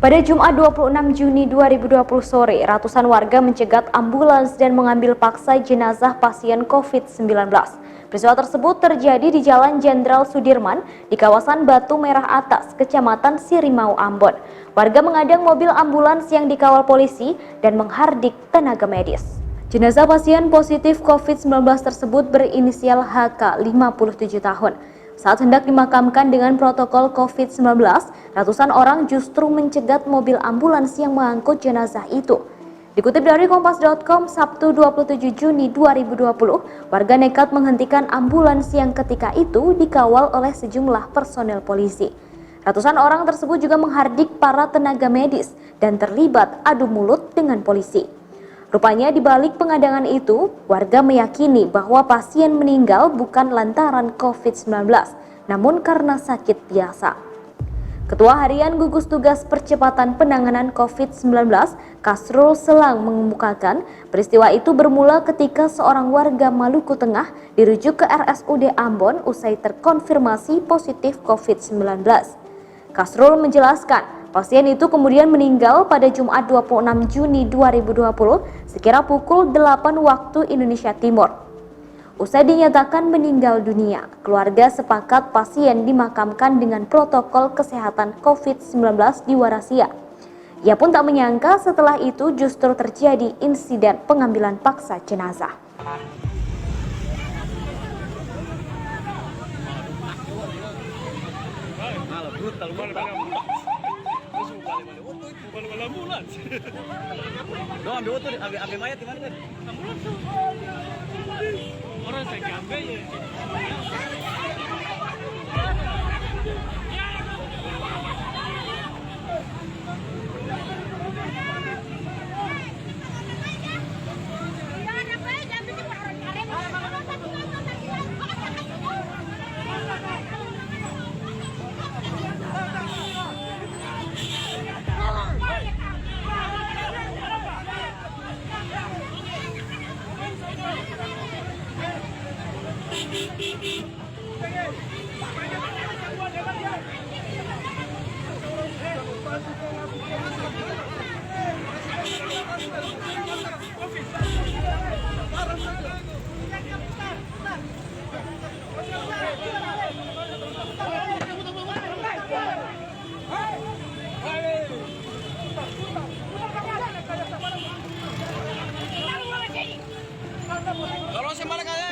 Pada Jumat 26 Juni 2020 sore, ratusan warga mencegat ambulans dan mengambil paksa jenazah pasien COVID-19. Peristiwa tersebut terjadi di Jalan Jenderal Sudirman di kawasan Batu Merah Atas, Kecamatan Sirimau, Ambon. Warga mengadang mobil ambulans yang dikawal polisi dan menghardik tenaga medis. Jenazah pasien positif COVID-19 tersebut berinisial HK, 57 tahun. Saat hendak dimakamkan dengan protokol COVID-19, ratusan orang justru mencegat mobil ambulans yang mengangkut jenazah itu. Dikutip dari Kompas.com, Sabtu 27 Juni 2020, warga nekat menghentikan ambulans yang ketika itu dikawal oleh sejumlah personel polisi. Ratusan orang tersebut juga menghardik para tenaga medis dan terlibat adu mulut dengan polisi. Rupanya di balik pengadangan itu, warga meyakini bahwa pasien meninggal bukan lantaran COVID-19, namun karena sakit biasa. Ketua Harian Gugus Tugas Percepatan Penanganan COVID-19, Kasrul Selang, mengemukakan peristiwa itu bermula ketika seorang warga Maluku Tengah dirujuk ke RSUD Ambon usai terkonfirmasi positif COVID-19. Kasrul menjelaskan, pasien itu kemudian meninggal pada Jumat 26 Juni 2020 sekira pukul 8 waktu Indonesia Timur. Usai dinyatakan meninggal dunia, keluarga sepakat pasien dimakamkan dengan protokol kesehatan COVID-19 di Warasia. Ia pun tak menyangka setelah itu justru terjadi insiden pengambilan paksa jenazah. Brutal, bukan ambulans. No, ambil mayat di mana kan? Ambulans. Orang saya ambil ya.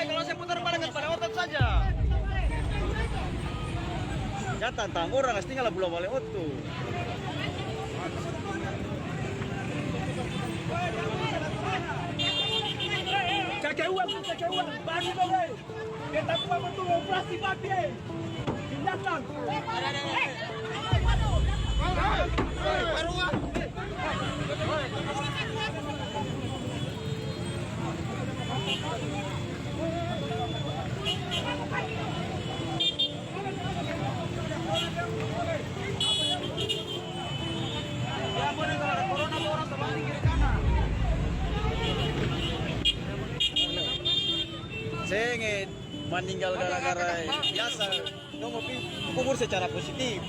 Kalau saya putar balik pada otot saja. Ya tantang orang tinggal belum balik otot. Kekeuan, baru boleh. Kita buat betul operasi pagi. Tindakan. Saya ingin meninggal gara-gara biasa, dong kubur secara positif.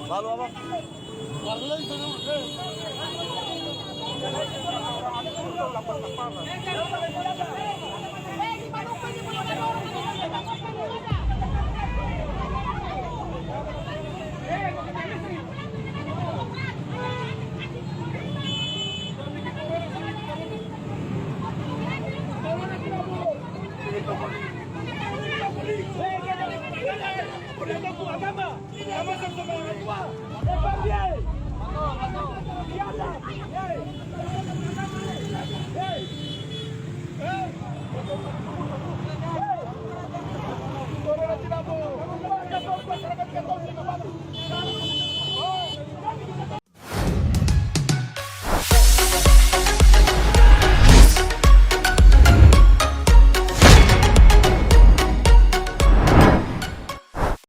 Lalu apa? Warna itu.